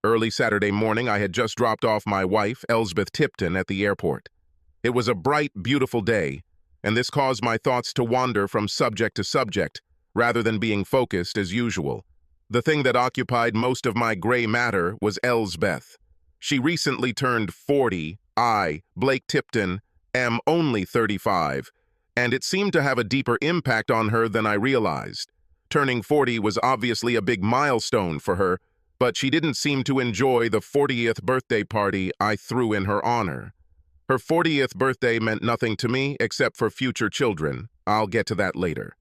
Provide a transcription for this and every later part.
Early Saturday morning, I had just dropped off my wife, Elsbeth Tipton, at the airport. It was a bright, beautiful day, and this caused my thoughts to wander from subject to subject, rather than being focused as usual. The thing that occupied most of my gray matter was Elsbeth. She recently turned 40. I, Blake Tipton, am only 35, and it seemed to have a deeper impact on her than I realized. Turning 40 was obviously a big milestone for her, but she didn't seem to enjoy the 40th birthday party I threw in her honor. Her 40th birthday meant nothing to me except for future children. I'll get to that later.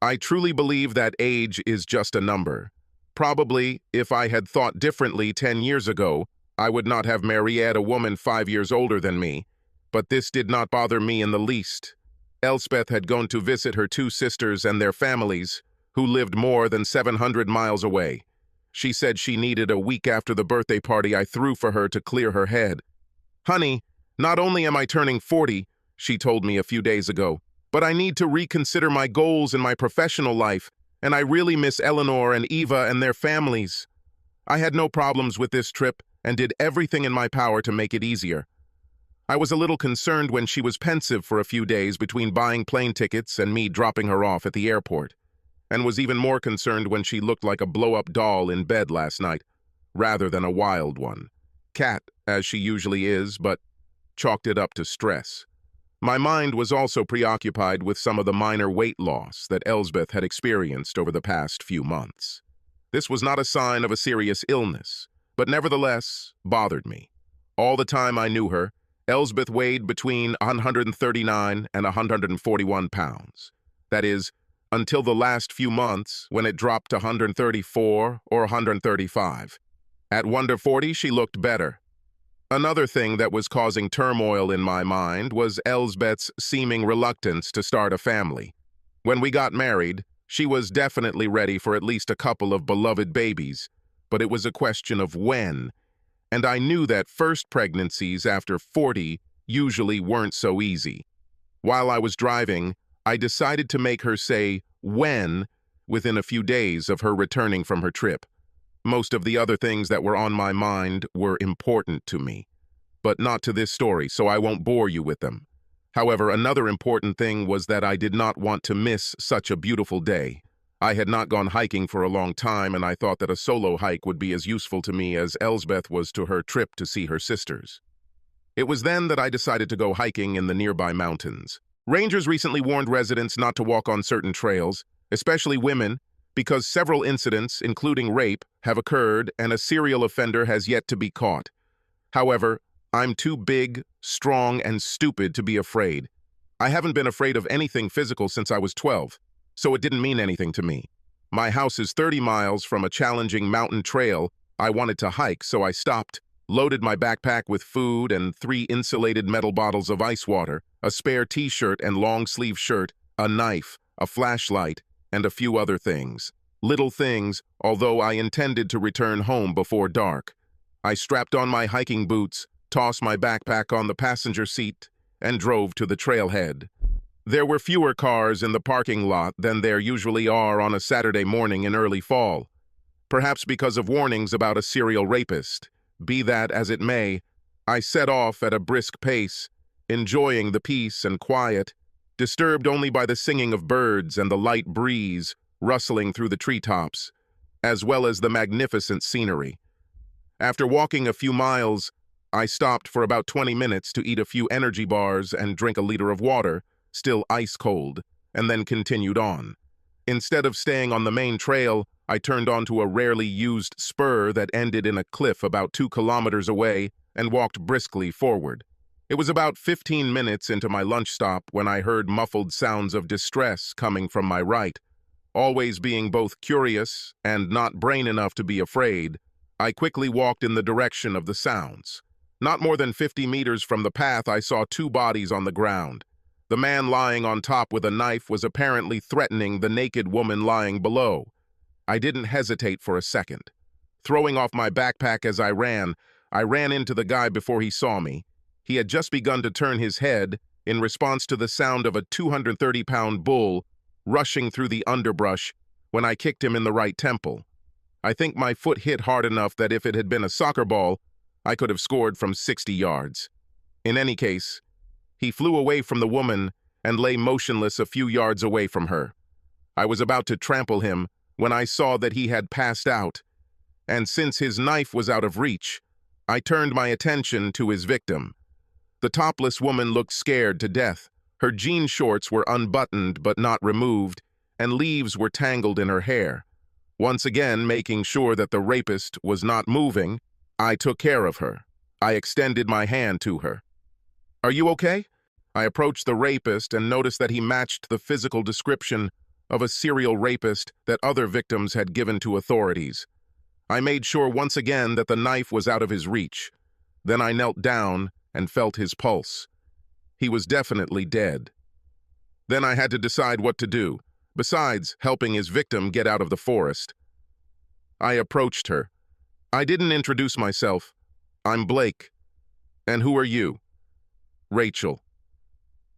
I truly believe that age is just a number. Probably, if I had thought differently 10 years ago, I would not have married a woman 5 years older than me. But this did not bother me in the least. Elspeth had gone to visit her two sisters and their families, who lived more than 700 miles away. She said she needed a week after the birthday party I threw for her to clear her head. "Honey, not only am I turning 40, she told me a few days ago, but I need to reconsider my goals in my professional life, and I really miss Eleanor and Eva and their families." I had no problems with this trip and did everything in my power to make it easier. I was a little concerned when she was pensive for a few days between buying plane tickets and me dropping her off at the airport, and was even more concerned when she looked like a blow-up doll in bed last night, rather than a wild one. Cat, as she usually is, but chalked it up to stress. My mind was also preoccupied with some of the minor weight loss that Elsbeth had experienced over the past few months. This was not a sign of a serious illness, but nevertheless bothered me. All the time I knew her, Elsbeth weighed between 139 and 141 pounds. That is, until the last few months when it dropped to 134 or 135. At 140, she looked better. Another thing that was causing turmoil in my mind was Elsbeth's seeming reluctance to start a family. When we got married, she was definitely ready for at least a couple of beloved babies, but it was a question of when, and I knew that first pregnancies after 40 usually weren't so easy. While I was driving, I decided to make her say when within a few days of her returning from her trip. Most of the other things that were on my mind were important to me, but not to this story, so I won't bore you with them. However, another important thing was that I did not want to miss such a beautiful day. I had not gone hiking for a long time, and I thought that a solo hike would be as useful to me as Elsbeth was to her trip to see her sisters. It was then that I decided to go hiking in the nearby mountains. Rangers recently warned residents not to walk on certain trails, especially women, because several incidents, including rape, have occurred and a serial offender has yet to be caught. However, I'm too big, strong, and stupid to be afraid. I haven't been afraid of anything physical since I was 12, so it didn't mean anything to me. My house is 30 miles from a challenging mountain trail I wanted to hike, so I stopped, loaded my backpack with food and 3 insulated metal bottles of ice water, a spare t-shirt and long-sleeve shirt, a knife, a flashlight, and a few other things. Little things, although I intended to return home before dark. I strapped on my hiking boots, tossed my backpack on the passenger seat, and drove to the trailhead. There were fewer cars in the parking lot than there usually are on a Saturday morning in early fall, perhaps because of warnings about a serial rapist. Be that as it may, I set off at a brisk pace, enjoying the peace and quiet, disturbed only by the singing of birds and the light breeze rustling through the treetops, as well as the magnificent scenery. After walking a few miles, I stopped for about 20 minutes to eat a few energy bars and drink a liter of water, still ice cold, and then continued on. Instead of staying on the main trail, I turned onto a rarely used spur that ended in a cliff about 2 kilometers away and walked briskly forward. It was about 15 minutes into my lunch stop when I heard muffled sounds of distress coming from my right. Always being both curious and not brain enough to be afraid, I quickly walked in the direction of the sounds. Not more than 50 meters from the path, I saw 2 bodies on the ground. The man lying on top with a knife was apparently threatening the naked woman lying below. I didn't hesitate for a second. Throwing off my backpack as I ran into the guy before he saw me. He had just begun to turn his head in response to the sound of a 230-pound bull rushing through the underbrush when I kicked him in the right temple. I think my foot hit hard enough that if it had been a soccer ball, I could have scored from 60 yards. In any case, he flew away from the woman and lay motionless a few yards away from her. I was about to trample him when I saw that he had passed out, and since his knife was out of reach, I turned my attention to his victim. The topless woman looked scared to death. Her jean shorts were unbuttoned but not removed, and leaves were tangled in her hair. Once again, making sure that the rapist was not moving, I took care of her. I extended my hand to her. "Are you okay?" I approached the rapist and noticed that he matched the physical description of a serial rapist that other victims had given to authorities. I made sure once again that the knife was out of his reach. Then I knelt down and felt his pulse. He was definitely dead. Then I had to decide what to do, besides helping his victim get out of the forest. I approached her. I didn't introduce myself. "I'm Blake." "And who are you?" "Rachel."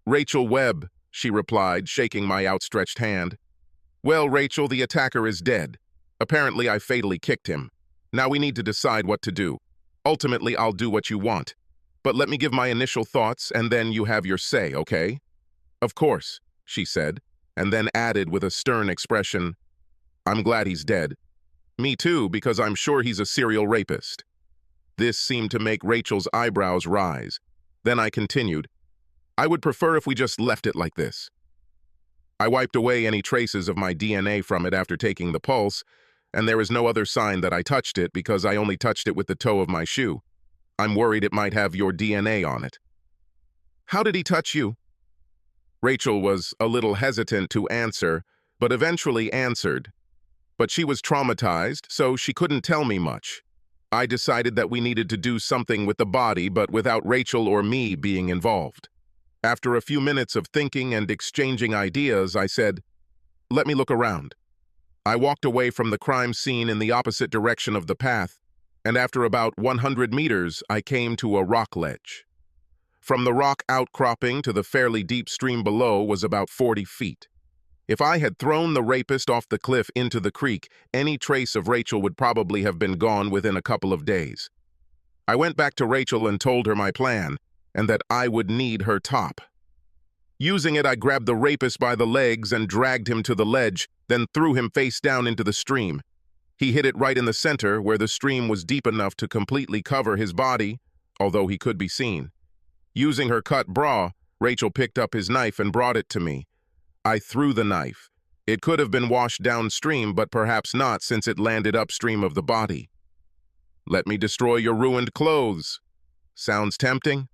"Rachel Webb," she replied, shaking my outstretched hand. "Well, Rachel, the attacker is dead. Apparently, I fatally kicked him. Now we need to decide what to do. Ultimately, I'll do what you want. But let me give my initial thoughts, and then you have your say, okay?" "Of course," she said, and then added with a stern expression, "I'm glad he's dead." "Me too, because I'm sure he's a serial rapist." This seemed to make Rachel's eyebrows rise. Then I continued, "I would prefer if we just left it like this." I wiped away any traces of my DNA from it after taking the pulse, and there is no other sign that I touched it because I only touched it with the toe of my shoe. I'm worried it might have your DNA on it. "How did he touch you?" Rachel was a little hesitant to answer, but eventually answered. But she was traumatized, so she couldn't tell me much. I decided that we needed to do something with the body, but without Rachel or me being involved. After a few minutes of thinking and exchanging ideas, I said, "Let me look around." I walked away from the crime scene in the opposite direction of the path, and after about 100 meters, I came to a rock ledge. From the rock outcropping to the fairly deep stream below was about 40 feet. If I had thrown the rapist off the cliff into the creek, any trace of Rachel would probably have been gone within a couple of days. I went back to Rachel and told her my plan, and that I would need her top. Using it, I grabbed the rapist by the legs and dragged him to the ledge, then threw him face down into the stream. He hit it right in the center, where the stream was deep enough to completely cover his body, although he could be seen. Using her cut bra, Rachel picked up his knife and brought it to me. I threw the knife. It could have been washed downstream, but perhaps not since it landed upstream of the body. "Let me destroy your ruined clothes." "Sounds tempting?"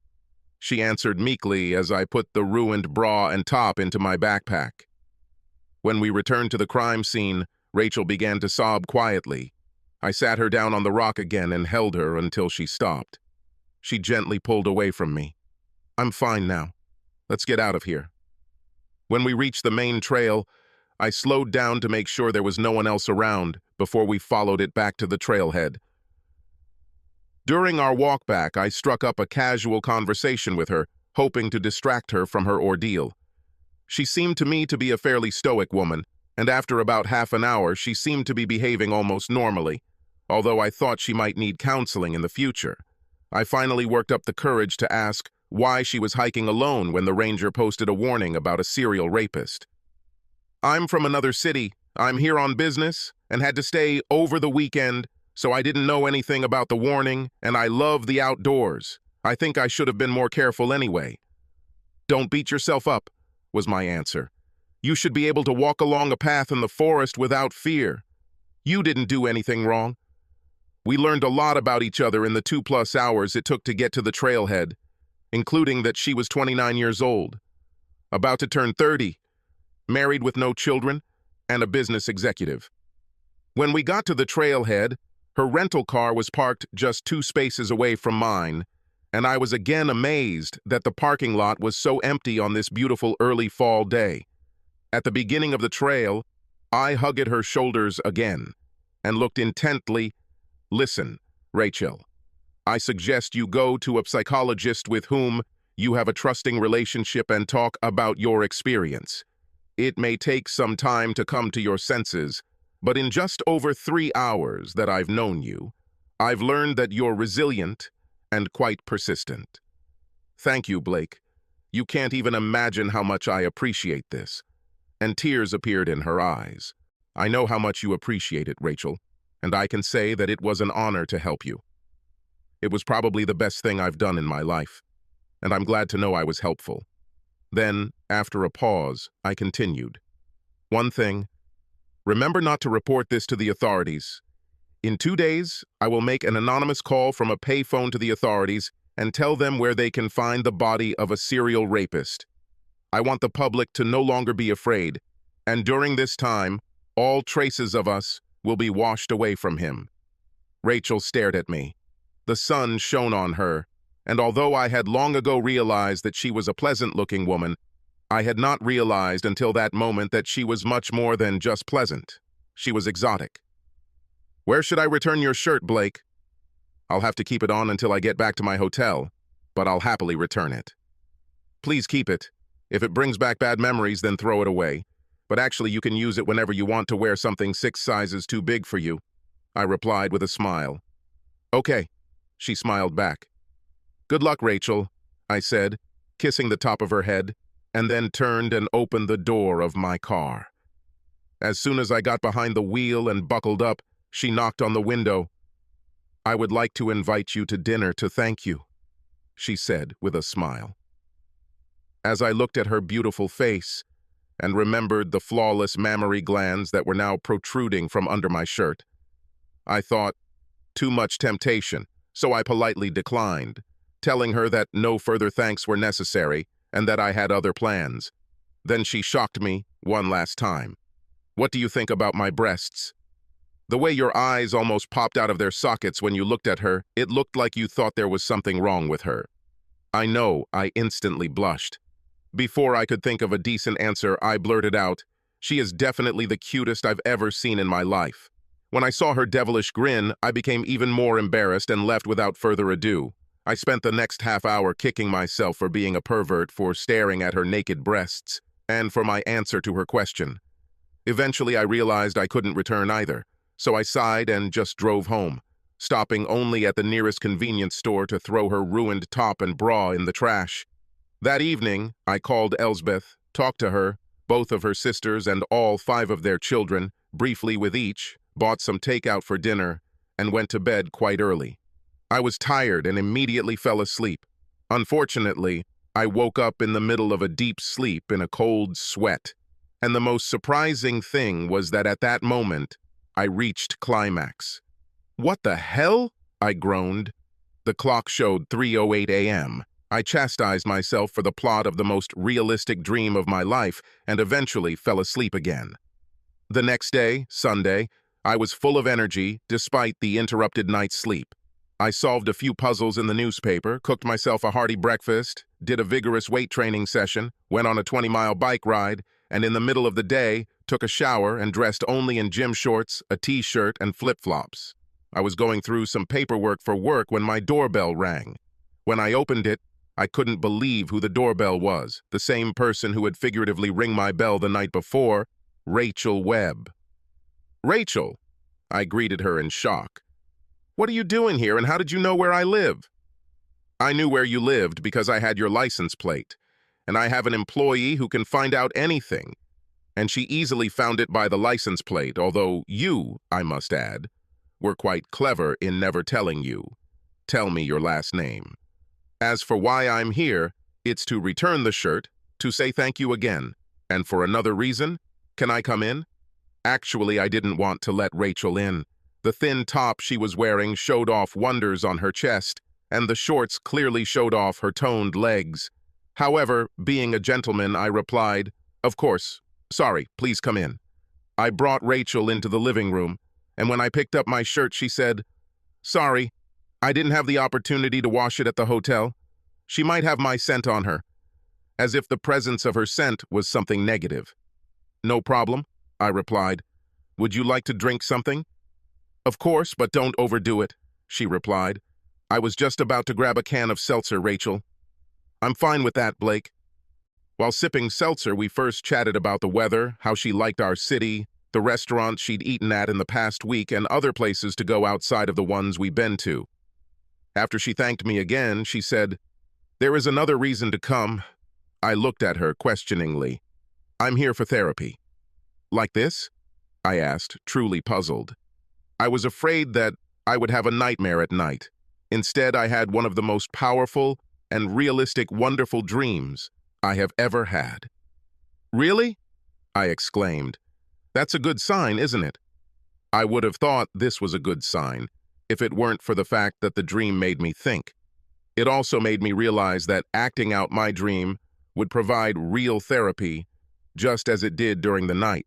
She answered meekly as I put the ruined bra and top into my backpack. When we returned to the crime scene, Rachel began to sob quietly. I sat her down on the rock again and held her until she stopped. She gently pulled away from me. "I'm fine now. Let's get out of here." When we reached the main trail, I slowed down to make sure there was no one else around before we followed it back to the trailhead. During our walk back, I struck up a casual conversation with her, hoping to distract her from her ordeal. She seemed to me to be a fairly stoic woman, and after about half an hour, she seemed to be behaving almost normally, although I thought she might need counseling in the future. I finally worked up the courage to ask why she was hiking alone when the ranger posted a warning about a serial rapist. "I'm from another city. I'm here on business and had to stay over the weekend, so I didn't know anything about the warning, and I love the outdoors. I think I should have been more careful anyway." "Don't beat yourself up," was my answer. "You should be able to walk along a path in the forest without fear. You didn't do anything wrong." We learned a lot about each other in the 2+ hours it took to get to the trailhead, including that she was 29 years old, about to turn 30, married with no children, and a business executive. When we got to the trailhead, her rental car was parked just 2 spaces away from mine, and I was again amazed that the parking lot was so empty on this beautiful early fall day. At the beginning of the trail, I hugged her shoulders again and looked intently. "Listen, Rachel, I suggest you go to a psychologist with whom you have a trusting relationship and talk about your experience. It may take some time to come to your senses, but in just over 3 hours that I've known you, I've learned that you're resilient and quite persistent. Thank you, Blake. You can't even imagine how much I appreciate this." And tears appeared in her eyes. "I know how much you appreciate it, Rachel, and I can say that it was an honor to help you. It was probably the best thing I've done in my life, and I'm glad to know I was helpful." Then, after a pause, I continued. "One thing, remember not to report this to the authorities. In 2 days, I will make an anonymous call from a payphone to the authorities and tell them where they can find the body of a serial rapist. I want the public to no longer be afraid, and during this time, all traces of us will be washed away from him." Rachel stared at me. The sun shone on her, and although I had long ago realized that she was a pleasant-looking woman, I had not realized until that moment that she was much more than just pleasant. She was exotic. "Where should I return your shirt, Blake?" "I'll have to keep it on until I get back to my hotel, but I'll happily return it." "Please keep it. If it brings back bad memories, then throw it away. But actually, you can use it whenever you want to wear something 6 sizes too big for you," I replied with a smile. "Okay," she smiled back. "Good luck, Rachel," I said, kissing the top of her head, and then turned and opened the door of my car. As soon as I got behind the wheel and buckled up, she knocked on the window. "I would like to invite you to dinner to thank you," she said with a smile. As I looked at her beautiful face and remembered the flawless mammary glands that were now protruding from under my shirt, I thought, too much temptation, so I politely declined, telling her that no further thanks were necessary and that I had other plans. Then she shocked me one last time. "What do you think about my breasts?" The way your eyes almost popped out of their sockets when you looked at her, it looked like you thought there was something wrong with her. I know, I instantly blushed. Before I could think of a decent answer, I blurted out, "She is definitely the cutest I've ever seen in my life." When I saw her devilish grin, I became even more embarrassed and left without further ado. I spent the next half hour kicking myself for being a pervert, for staring at her naked breasts, and for my answer to her question. Eventually, I realized I couldn't return either, so I sighed and just drove home, stopping only at the nearest convenience store to throw her ruined top and bra in the trash. That evening, I called Elsbeth, talked to her, both of her sisters and all 5 of their children, briefly with each, bought some takeout for dinner, and went to bed quite early. I was tired and immediately fell asleep. Unfortunately, I woke up in the middle of a deep sleep in a cold sweat, and the most surprising thing was that at that moment, I reached climax. "What the hell?" I groaned. The clock showed 3:08 a.m. I chastised myself for the plot of the most realistic dream of my life and eventually fell asleep again. The next day, Sunday, I was full of energy despite the interrupted night's sleep. I solved a few puzzles in the newspaper, cooked myself a hearty breakfast, did a vigorous weight training session, went on a 20-mile bike ride, and in the middle of the day, took a shower and dressed only in gym shorts, a t-shirt, and flip-flops. I was going through some paperwork for work when my doorbell rang. When I opened it, I couldn't believe who the doorbell was, the same person who had figuratively ring my bell the night before, Rachel Webb. "Rachel," I greeted her in shock. "What are you doing here and how did you know where I live?" "I knew where you lived because I had your license plate, and I have an employee who can find out anything. And she easily found it by the license plate, although you, I must add, were quite clever in never telling you. Tell me your last name. As for why I'm here, it's to return the shirt, to say thank you again. And for another reason, can I come in?" Actually, I didn't want to let Rachel in. The thin top she was wearing showed off wonders on her chest, and the shorts clearly showed off her toned legs. However, being a gentleman, I replied, "Of course. Sorry, please come in." I brought Rachel into the living room, and when I picked up my shirt, she said, "Sorry, I didn't have the opportunity to wash it at the hotel. She might have my scent on her," as if the presence of her scent was something negative. "No problem," I replied. "Would you like to drink something?" "Of course, but don't overdo it," she replied. "I was just about to grab a can of seltzer, Rachel." "I'm fine with that, Blake." While sipping seltzer, we first chatted about the weather, how she liked our city, the restaurants she'd eaten at in the past week, and other places to go outside of the ones we've been to. After she thanked me again, she said, "There is another reason to come." I looked at her questioningly. "I'm here for therapy." "Like this?" I asked, truly puzzled. I was afraid that I would have a nightmare at night. Instead, I had one of the most powerful and realistic, wonderful dreams I have ever had. "Really?" I exclaimed. "That's a good sign, isn't it?" I would have thought this was a good sign if it weren't for the fact that the dream made me think. It also made me realize that acting out my dream would provide real therapy, just as it did during the night.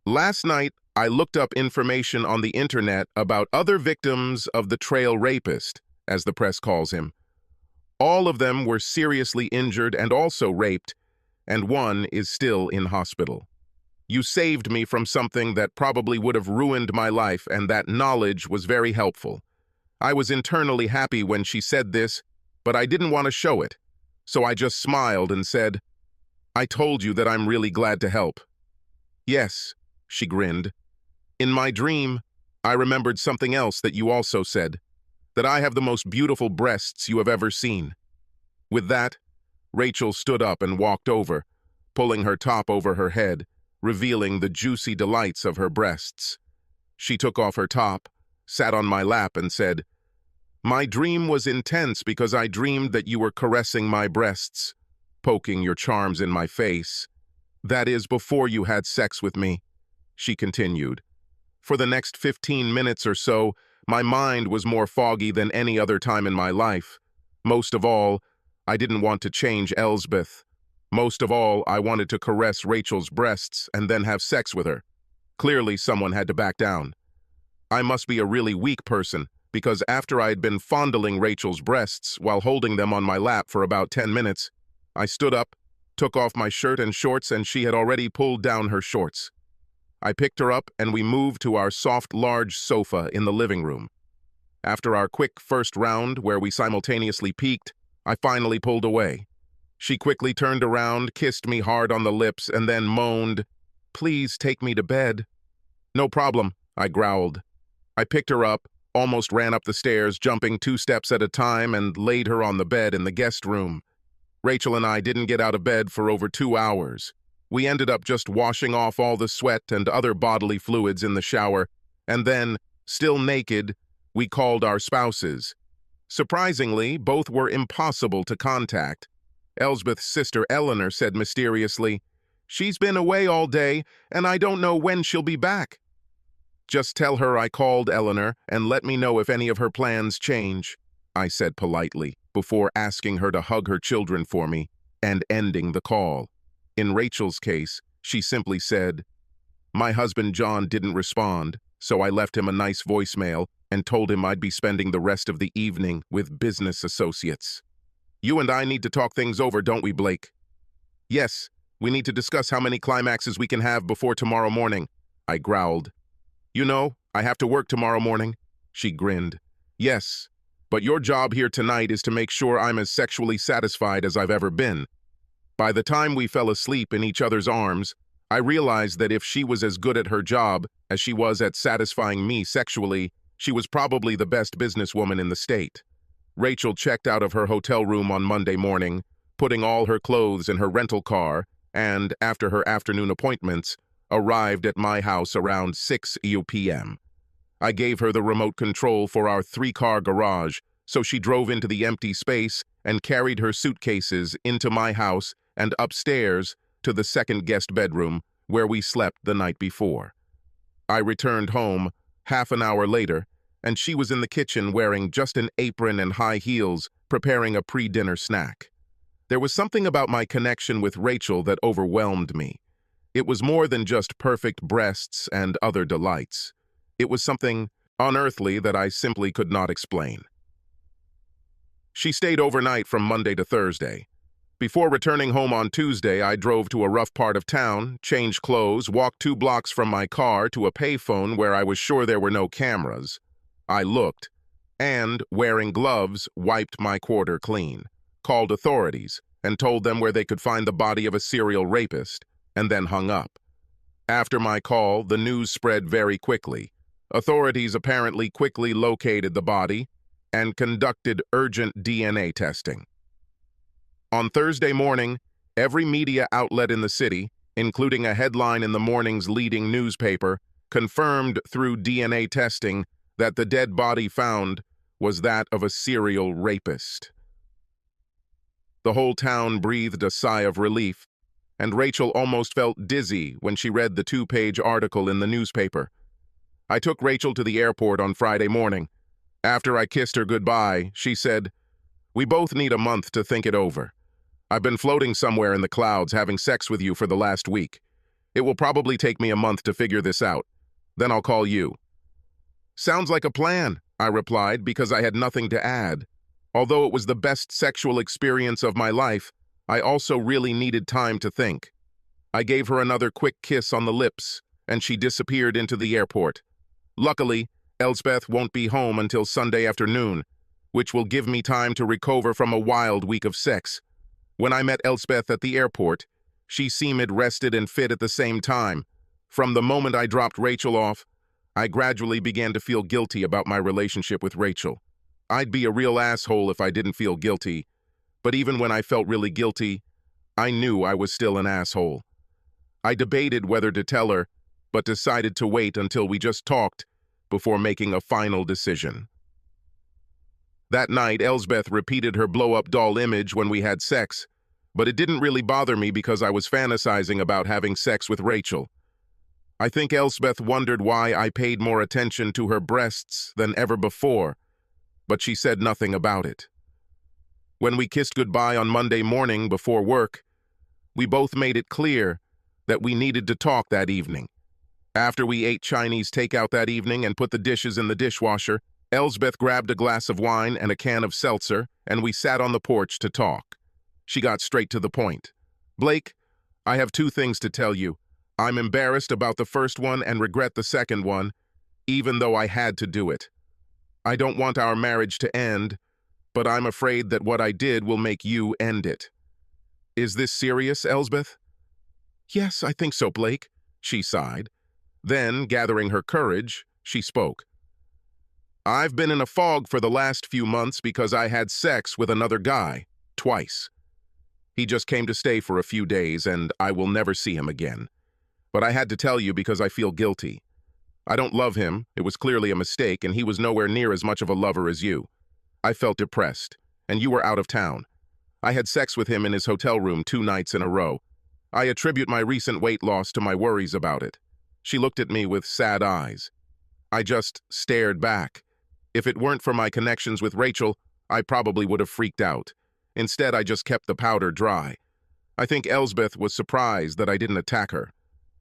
Last night, I looked up information on the internet about other victims of the betrayal rapist, as the press calls him. All of them were seriously injured and also raped, and one is still in hospital. You saved me from something that probably would have ruined my life, and that knowledge was very helpful. I was internally happy when she said this, but I didn't want to show it, so I just smiled and said, "I told you that I'm really glad to help." "Yes," she grinned. "In my dream, I remembered something else that you also said, that I have the most beautiful breasts you have ever seen." With that, Rachel stood up and walked over, pulling her top over her head, revealing the juicy delights of her breasts. She took off her top, sat on my lap, and said, "My dream was intense because I dreamed that you were caressing my breasts, poking your charms in my face. That is before you had sex with me," she continued. "For the next 15 minutes or so, my mind was more foggy than any other time in my life. Most of all, I didn't want to change Elsbeth. Most of all, I wanted to caress Rachel's breasts and then have sex with her. Clearly, someone had to back down. I must be a really weak person, because after I had been fondling Rachel's breasts while holding them on my lap for about 10 minutes, I stood up, took off my shirt and shorts, and she had already pulled down her shorts. I picked her up and we moved to our soft, large sofa in the living room. After our quick first round, where we simultaneously peeked, I finally pulled away. She quickly turned around, kissed me hard on the lips, and then moaned, "Please take me to bed." "No problem," I growled. I picked her up, almost ran up the stairs, jumping 2 steps at a time, and laid her on the bed in the guest room. Rachel and I didn't get out of bed for over 2 hours. We ended up just washing off all the sweat and other bodily fluids in the shower, and then, still naked, we called our spouses. Surprisingly, both were impossible to contact. Elsbeth's sister Eleanor said mysteriously, "She's been away all day, and I don't know when she'll be back." "Just tell her I called Eleanor and let me know if any of her plans change," I said politely, before asking her to hug her children for me and ending the call. In Rachel's case, she simply said, "My husband John didn't respond, so I left him a nice voicemail and told him I'd be spending the rest of the evening with business associates." "You and I need to talk things over, don't we, Blake?" "Yes, we need to discuss how many climaxes we can have before tomorrow morning," I growled. "You know, I have to work tomorrow morning," she grinned. "Yes, but your job here tonight is to make sure I'm as sexually satisfied as I've ever been." By the time we fell asleep in each other's arms, I realized that if she was as good at her job as she was at satisfying me sexually, she was probably the best businesswoman in the state. Rachel checked out of her hotel room on Monday morning, putting all her clothes in her rental car, and, after her afternoon appointments, arrived at my house around 6 p.m. I gave her the remote control for our 3-car garage, so she drove into the empty space and carried her suitcases into my house and upstairs to the second guest bedroom, where we slept the night before. I returned home half an hour later, and she was in the kitchen wearing just an apron and high heels, preparing a pre-dinner snack. There was something about my connection with Rachel that overwhelmed me. It was more than just perfect breasts and other delights. It was something unearthly that I simply could not explain. She stayed overnight from Monday to Thursday. Before returning home on Tuesday, I drove to a rough part of town, changed clothes, walked 2 blocks from my car to a payphone where I was sure there were no cameras. I looked, and, wearing gloves, wiped my quarter clean, called authorities, and told them where they could find the body of a serial rapist, and then hung up. After my call, the news spread very quickly. Authorities apparently quickly located the body and conducted urgent DNA testing. On Thursday morning, every media outlet in the city, including a headline in the morning's leading newspaper, confirmed through DNA testing that the dead body found was that of a serial rapist. The whole town breathed a sigh of relief, and Rachel almost felt dizzy when she read the 2-page article in the newspaper. I took Rachel to the airport on Friday morning. After I kissed her goodbye, she said, "We both need a month to think it over. I've been floating somewhere in the clouds having sex with you for the last week. It will probably take me a month to figure this out. Then I'll call you." "Sounds like a plan," I replied, because I had nothing to add. Although it was the best sexual experience of my life, I also really needed time to think. I gave her another quick kiss on the lips, and she disappeared into the airport. Luckily, Elsbeth won't be home until Sunday afternoon, which will give me time to recover from a wild week of sex. When I met Elsbeth at the airport, she seemed rested and fit at the same time. From the moment I dropped Rachel off, I gradually began to feel guilty about my relationship with Rachel. I'd be a real asshole if I didn't feel guilty, but even when I felt really guilty, I knew I was still an asshole. I debated whether to tell her, but decided to wait until we just talked before making a final decision. That night, Elsbeth repeated her blow-up doll image when we had sex, but it didn't really bother me because I was fantasizing about having sex with Rachel. I think Elsbeth wondered why I paid more attention to her breasts than ever before, but she said nothing about it. When we kissed goodbye on Monday morning before work, we both made it clear that we needed to talk that evening. After we ate Chinese takeout that evening and put the dishes in the dishwasher, Elsbeth grabbed a glass of wine and a can of seltzer, and we sat on the porch to talk. She got straight to the point. "Blake, I have 2 things to tell you. I'm embarrassed about the first one and regret the second one, even though I had to do it. I don't want our marriage to end, but I'm afraid that what I did will make you end it." "Is this serious, Elsbeth?" "Yes, I think so, Blake," she sighed. Then, gathering her courage, she spoke. "I've been in a fog for the last few months because I had sex with another guy, twice. He just came to stay for a few days, and I will never see him again. But I had to tell you because I feel guilty. I don't love him, it was clearly a mistake, and he was nowhere near as much of a lover as you. I felt depressed, and you were out of town. I had sex with him in his hotel room 2 nights in a row. I attribute my recent weight loss to my worries about it." She looked at me with sad eyes. I just stared back. If it weren't for my connections with Rachel, I probably would have freaked out. Instead, I just kept the powder dry. I think Elsbeth was surprised that I didn't attack her.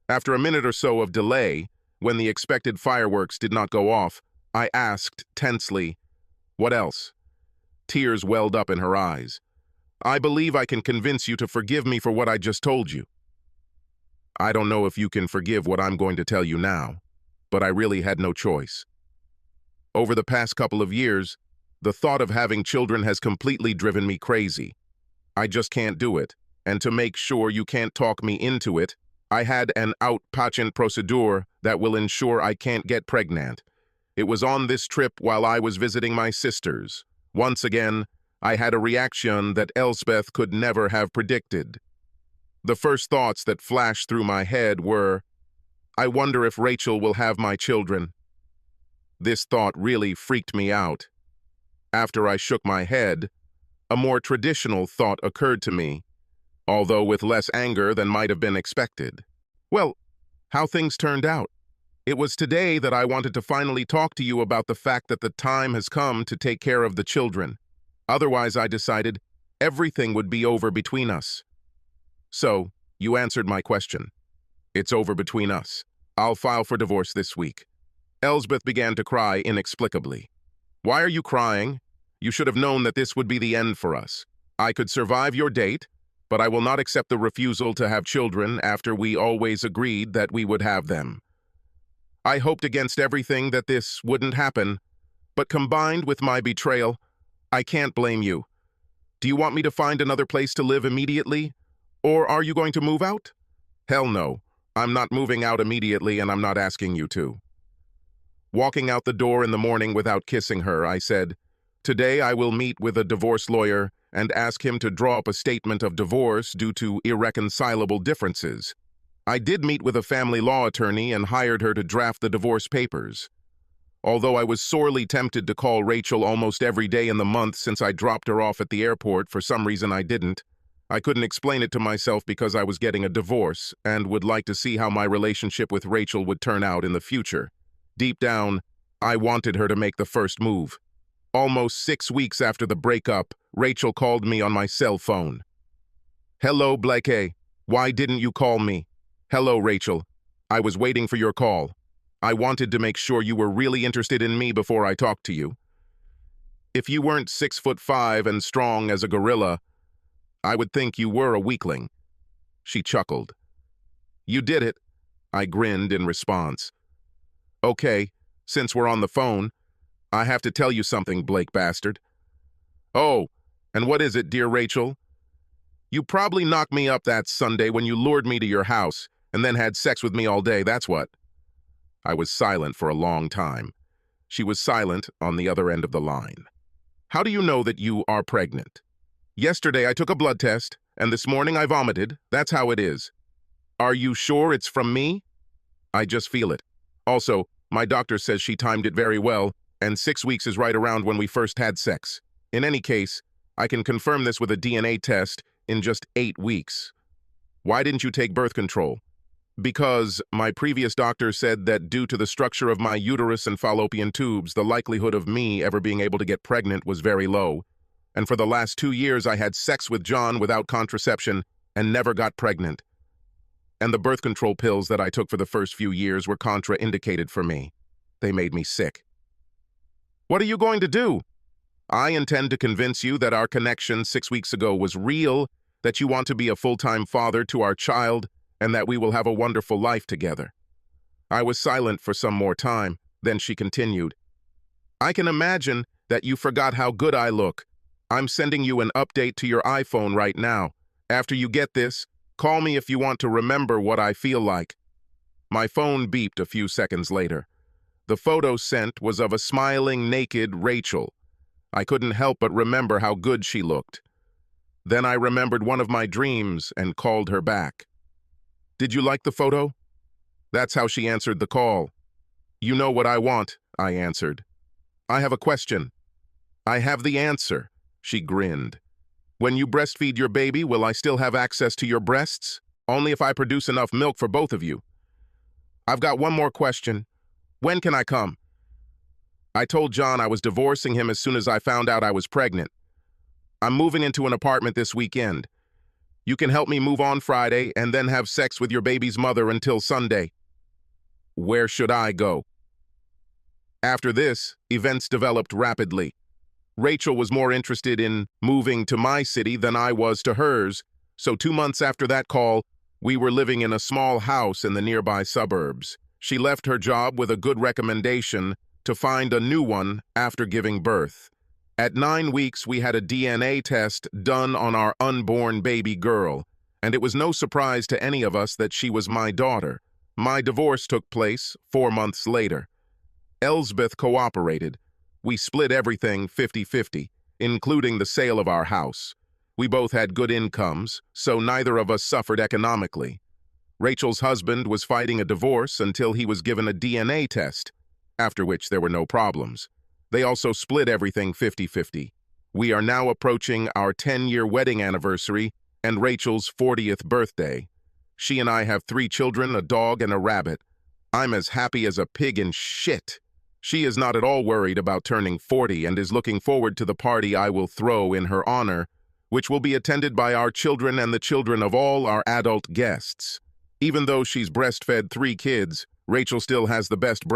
After a minute or so of delay, when the expected fireworks did not go off, I asked tensely, "What else?" Tears welled up in her eyes. "I believe I can convince you to forgive me for what I just told you." I don't know if you can forgive what I'm going to tell you now, but I really had no choice. Over the past couple of years, the thought of having children has completely driven me crazy. I just can't do it, and to make sure you can't talk me into it, I had an outpatient procedure that will ensure I can't get pregnant. It was on this trip while I was visiting my sisters. Once again, I had a reaction that Elsbeth could never have predicted. The first thoughts that flashed through my head were, I wonder if Rachel will have my children. This thought really freaked me out. After I shook my head, a more traditional thought occurred to me, although with less anger than might have been expected. Well, how things turned out. It was today that I wanted to finally talk to you about the fact that the time has come to take care of the children. Otherwise, I decided, everything would be over between us. So, you answered my question. It's over between us. I'll file for divorce this week. Elsbeth began to cry inexplicably. Why are you crying? You should have known that this would be the end for us. I could survive your date, but I will not accept the refusal to have children after we always agreed that we would have them. I hoped against everything that this wouldn't happen, but combined with my betrayal, I can't blame you. Do you want me to find another place to live immediately? Or are you going to move out? Hell no. I'm not moving out immediately and I'm not asking you to. Walking out the door in the morning without kissing her, I said, "Today I will meet with a divorce lawyer and ask him to draw up a statement of divorce due to irreconcilable differences." I did meet with a family law attorney and hired her to draft the divorce papers. Although I was sorely tempted to call Rachel almost every day in the month since I dropped her off at the airport, for some reason I didn't. I couldn't explain it to myself because I was getting a divorce and would like to see how my relationship with Rachel would turn out in the future. Deep down, I wanted her to make the first move. Almost 6 weeks after the breakup, Rachel called me on my cell phone. "Hello, Blake. Why didn't you call me?" "Hello, Rachel. I was waiting for your call. I wanted to make sure you were really interested in me before I talked to you. If you weren't 6'5" and strong as a gorilla, I would think you were a weakling." She chuckled. "You did it," I grinned in response. "Okay, since we're on the phone, I have to tell you something, Blake bastard." "Oh, and what is it, dear Rachel?" "You probably knocked me up that Sunday when you lured me to your house and then had sex with me all day, that's what." I was silent for a long time. She was silent on the other end of the line. "How do you know that you are pregnant?" "Yesterday I took a blood test, and this morning I vomited. That's how it is." "Are you sure it's from me?" "I just feel it. Also, my doctor says she timed it very well, and 6 weeks is right around when we first had sex. In any case, I can confirm this with a DNA test in just 8 weeks. Why didn't you take birth control?" "Because my previous doctor said that due to the structure of my uterus and fallopian tubes, the likelihood of me ever being able to get pregnant was very low. And for the last 2 years, I had sex with John without contraception and never got pregnant. And the birth control pills that I took for the first few years were contraindicated for me. They made me sick." "What are you going to do?" "I intend to convince you that our connection 6 weeks ago was real, that you want to be a full-time father to our child, and that we will have a wonderful life together." I was silent for some more time. Then she continued, "I can imagine that you forgot how good I look. I'm sending you an update to your iPhone right now. After you get this, call me if you want to remember what I feel like." My phone beeped a few seconds later. The photo sent was of a smiling, naked Rachel. I couldn't help but remember how good she looked. Then I remembered one of my dreams and called her back. "Did you like the photo?" That's how she answered the call. "You know what I want," I answered. "I have a question." "I have the answer," she grinned. "When you breastfeed your baby, will I still have access to your breasts?" "Only if I produce enough milk for both of you." "I've got one more question. When can I come?" I told John I was divorcing him as soon as I found out I was pregnant. "I'm moving into an apartment this weekend. You can help me move on Friday and then have sex with your baby's mother until Sunday." Where should I go? After this, events developed rapidly. Rachel was more interested in moving to my city than I was to hers, so 2 months after that call, we were living in a small house in the nearby suburbs. She left her job with a good recommendation to find a new one after giving birth. At 9 weeks, we had a DNA test done on our unborn baby girl, and it was no surprise to any of us that she was my daughter. My divorce took place 4 months later. Elsbeth cooperated. We split everything 50-50, including the sale of our house. We both had good incomes, so neither of us suffered economically. Rachel's husband was fighting a divorce until he was given a DNA test, after which there were no problems. They also split everything 50-50. We are now approaching our 10-year wedding anniversary and Rachel's 40th birthday. She and I have 3 children, a dog, and a rabbit. I'm as happy as a pig in shit. She is not at all worried about turning 40 and is looking forward to the party I will throw in her honor, which will be attended by our children and the children of all our adult guests. Even though she's breastfed 3 kids, Rachel still has the best breast